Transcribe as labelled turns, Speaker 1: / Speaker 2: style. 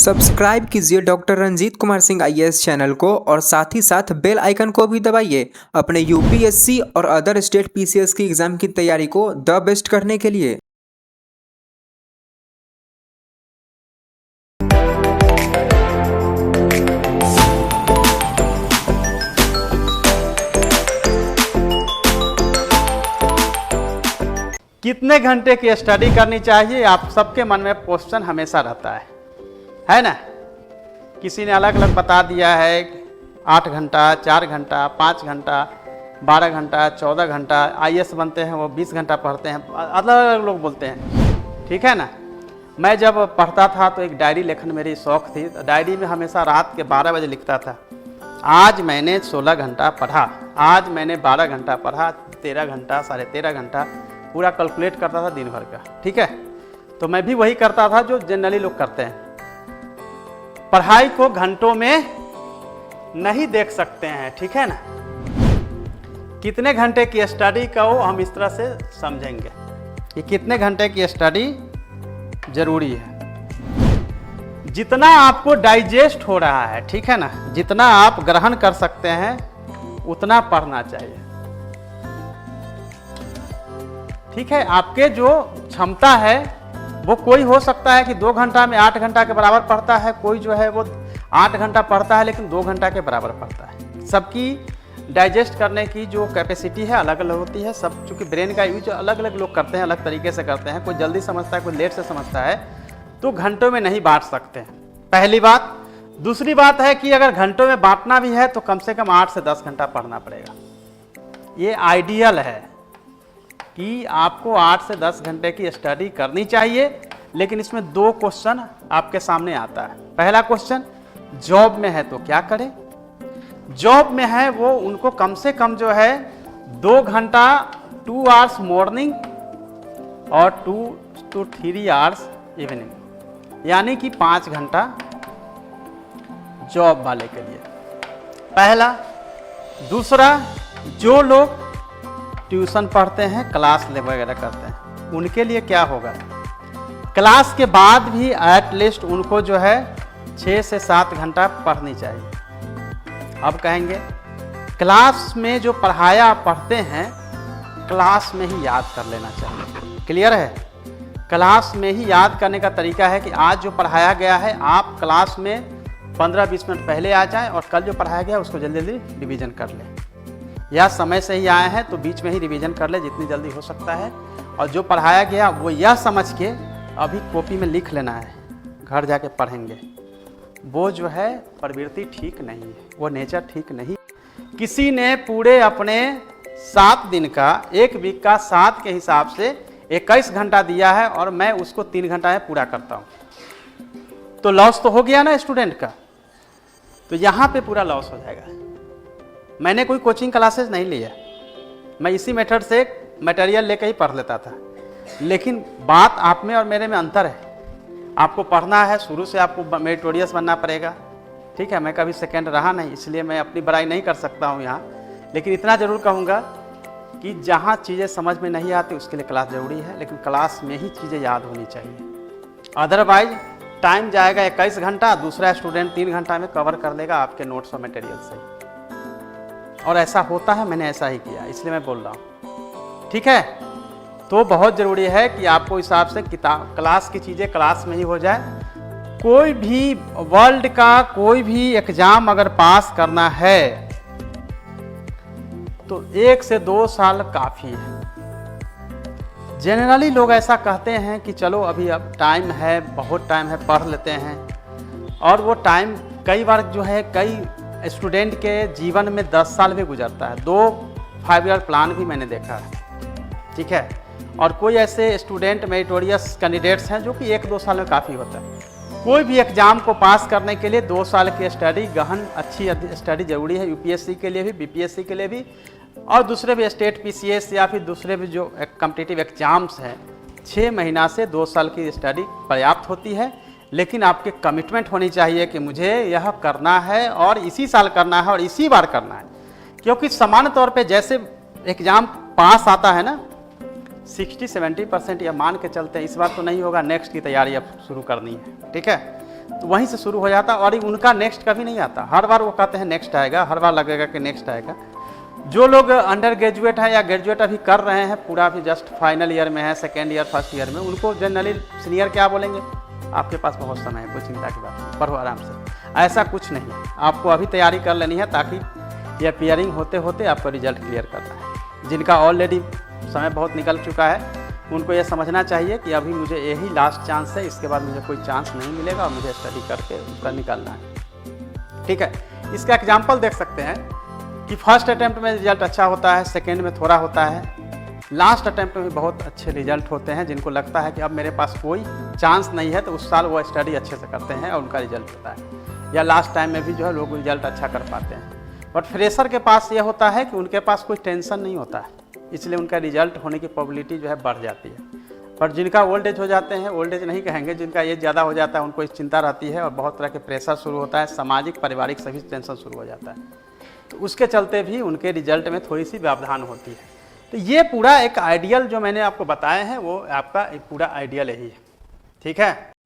Speaker 1: Subscribe कीजिए doctor Ranjit Kumar Singh IAS channel को और साथ ही साथ बेल आइकन को भी दबाइए अपने यूपीएससी और अदर स्टेट पीसीएस की एग्जाम की तैयारी को द बेस्ट करने के लिए।
Speaker 2: कितने घंटे की स्टडी करनी चाहिए, आप सबके मन में क्वेश्चन हमेशा रहता है ना। किसी ने अलग अलग बता दिया है 8 घंटा, 4 घंटा, 5 घंटा, 12 घंटा, 14 घंटा। आईएएस बनते हैं वो 20 घंटा पढ़ते हैं, अलग अलग लोग बोलते हैं, ठीक है ना। मैं जब पढ़ता था तो एक डायरी लेखन मेरी शौक थी, तो डायरी में हमेशा रात के 12 बजे लिखता था, आज मैंने 16 घंटा पढ़ा, आज मैंने 12 घंटा पढ़ा, 13 घंटा, 13.5 घंटा, पूरा कैलकुलेट करता था दिन भर का, ठीक है। तो मैं भी वही करता था जो जनरली लोग करते हैं। पढ़ाई को घंटों में नहीं देख सकते हैं, ठीक है ना। कितने घंटे की स्टडी का वो हम इस तरह से समझेंगे कि कितने घंटे की स्टडी जरूरी है। जितना आपको डाइजेस्ट हो रहा है, ठीक है ना, जितना आप ग्रहण कर सकते हैं उतना पढ़ना चाहिए, ठीक है। आपके जो क्षमता है वो कोई हो सकता है कि 2 घंटा में 8 घंटा के बराबर पढ़ता है, कोई जो है वो 8 घंटा पढ़ता है लेकिन 2 घंटा के बराबर पढ़ता है। सबकी डाइजेस्ट करने की जो कैपेसिटी है अलग अलग होती है। सब चूँकि ब्रेन का यूज अलग अलग लोग करते हैं, अलग तरीके से करते हैं, कोई जल्दी समझता है, कोई लेट से समझता है, तो घंटों में नहीं बांट सकते हैं, पहली बात। दूसरी बात है कि अगर घंटों में बांटना भी है तो कम से कम 8 से 10 घंटा पढ़ना पड़ेगा। ये आइडियल है कि आपको 8 से 10 घंटे की स्टडी करनी चाहिए, लेकिन इसमें 2 क्वेश्चन आपके सामने आता है। पहला क्वेश्चन, जॉब में है तो क्या करें। जॉब में है वो उनको कम से कम जो है 2 घंटा 2 आवर्स मॉर्निंग और 2 to 3 आवर्स इवनिंग, यानी कि 5 घंटा जॉब वाले के लिए, पहला। दूसरा, जो लोग ट्यूशन पढ़ते हैं, क्लास वगैरह करते हैं, उनके लिए क्या होगा, क्लास के बाद भी एटलीस्ट उनको जो है 6 से 7 घंटा पढ़नी चाहिए। अब कहेंगे क्लास में जो पढ़ाया पढ़ते हैं क्लास में ही याद कर लेना चाहिए, क्लियर है। क्लास में ही याद करने का तरीका है कि आज जो पढ़ाया गया है आप क्लास में 15-20 मिनट पहले आ जाएं और कल जो पढ़ाया गया उसको जल्दी जल्दी रिवीजन कर लें, या समय से ही आए हैं तो बीच में ही रिवीजन कर ले जितनी जल्दी हो सकता है। और जो पढ़ाया गया वो यह समझ के अभी कॉपी में लिख लेना है, घर जाके पढ़ेंगे। वो जो है प्रवृत्ति ठीक नहीं है, वो नेचर ठीक नहीं। किसी ने पूरे अपने 7 दिन का, 1 वीक का 7 के हिसाब से 21 घंटा दिया है और मैं उसको 3 घंटा में पूरा करता हूँ, तो लॉस तो हो गया ना स्टूडेंट का। तो यहाँ पे पूरा लॉस हो जाएगा। मैंने कोई कोचिंग क्लासेस नहीं लिया, मैं इसी मेथड से मटेरियल लेकर ही पढ़ लेता था, लेकिन बात आप में और मेरे में अंतर है। आपको पढ़ना है, शुरू से आपको मेरिटोरियस बनना पड़ेगा, ठीक है। मैं कभी सेकंड रहा नहीं, इसलिए मैं अपनी बड़ाई नहीं कर सकता हूँ यहाँ, लेकिन इतना ज़रूर कहूँगा कि जहाँ चीज़ें समझ में नहीं आती उसके लिए क्लास ज़रूरी है, लेकिन क्लास में ही चीज़ें याद होनी चाहिए। अदरवाइज टाइम जाएगा 21 घंटा, दूसरा स्टूडेंट 3 घंटा में कवर कर लेगा आपके नोट्स और मटेरियल से, और ऐसा होता है, मैंने ऐसा ही किया, इसलिए मैं बोल रहा हूँ, ठीक है। तो बहुत ज़रूरी है कि आपको हिसाब से किताब क्लास की चीज़ें क्लास में ही हो जाए। कोई भी वर्ल्ड का कोई भी एग्ज़ाम अगर पास करना है तो 1 से 2 साल काफ़ी है। जनरली लोग ऐसा कहते हैं कि चलो अभी अब टाइम है, बहुत टाइम है, पढ़ लेते हैं, और वो टाइम कई बार जो है कई स्टूडेंट के जीवन में 10 साल भी गुजरता है। 2 5 ईयर प्लान भी मैंने देखा है, ठीक है। और कोई ऐसे स्टूडेंट मेरिटोरियस कैंडिडेट्स हैं जो कि 1-2 साल में काफ़ी होता है। कोई भी एग्ज़ाम को पास करने के लिए 2 साल की स्टडी, गहन अच्छी स्टडी जरूरी है, यूपीएससी के लिए भी, बीपीएससी के लिए भी, और दूसरे भी स्टेट पीसीएस या फिर दूसरे भी जो कॉम्पिटिटिव एग्जाम्स हैं। 6 महीना से 2 साल की स्टडी पर्याप्त होती है, लेकिन आपके कमिटमेंट होनी चाहिए कि मुझे यह करना है और इसी साल करना है और इसी बार करना है। क्योंकि सामान्य तौर पे जैसे एग्ज़ाम पास आता है ना, 60-70% या मान के चलते हैं, इस बार तो नहीं होगा, नेक्स्ट की तैयारी अब शुरू करनी है, ठीक है। तो वहीं से शुरू हो जाता और उनका नेक्स्ट कभी नहीं आता। हर बार वो कहते हैं नेक्स्ट आएगा, हर बार लगेगा कि नेक्स्ट आएगा। जो लोग अंडर ग्रेजुएट हैं या ग्रेजुएट अभी कर रहे हैं, पूरा अभी जस्ट फाइनल ईयर में है, सेकेंड ईयर फर्स्ट ईयर में, उनको जनरली सीनियर क्या बोलेंगे, आपके पास बहुत समय है, कोई चिंता की बात नहीं, पढ़ो आराम से। ऐसा कुछ नहीं है, आपको अभी तैयारी कर लेनी है ताकि ये अपीयरिंग होते होते आपका रिजल्ट क्लियर करना है। जिनका ऑलरेडी समय बहुत निकल चुका है उनको ये समझना चाहिए कि अभी मुझे यही लास्ट चांस है, इसके बाद मुझे कोई चांस नहीं मिलेगा और मुझे स्टडी करके उसका निकालना है। ठीक है, इसका एग्जाम्पल देख सकते हैं कि फर्स्ट अटैम्प्ट में रिजल्ट अच्छा होता है, सेकेंड में थोड़ा होता है, लास्ट अटैम्प्ट में बहुत अच्छे रिजल्ट होते हैं। जिनको लगता है कि अब मेरे पास कोई चांस नहीं है तो उस साल वो स्टडी अच्छे से करते हैं और उनका रिजल्ट होता है, या लास्ट टाइम में भी जो है लोग रिजल्ट अच्छा कर पाते हैं। बट फ्रेशर के पास ये होता है कि उनके पास कोई टेंशन नहीं होता है, इसलिए उनका रिजल्ट होने की प्रोबेबिलिटी जो है बढ़ जाती है। पर जिनका ओल्ड एज हो जाते हैं, ओल्ड एज नहीं कहेंगे, जिनका एज ज़्यादा हो जाता है उनको इस चिंता रहती है और बहुत तरह के प्रेशर शुरू होता है, सामाजिक पारिवारिक सभी टेंशन शुरू हो जाता है, तो उसके चलते भी उनके रिजल्ट में थोड़ी सी व्यवधान होती है। तो ये पूरा एक आइडियल जो मैंने आपको बताए हैं वो आपका एक पूरा आइडियल यही है। ठीक है।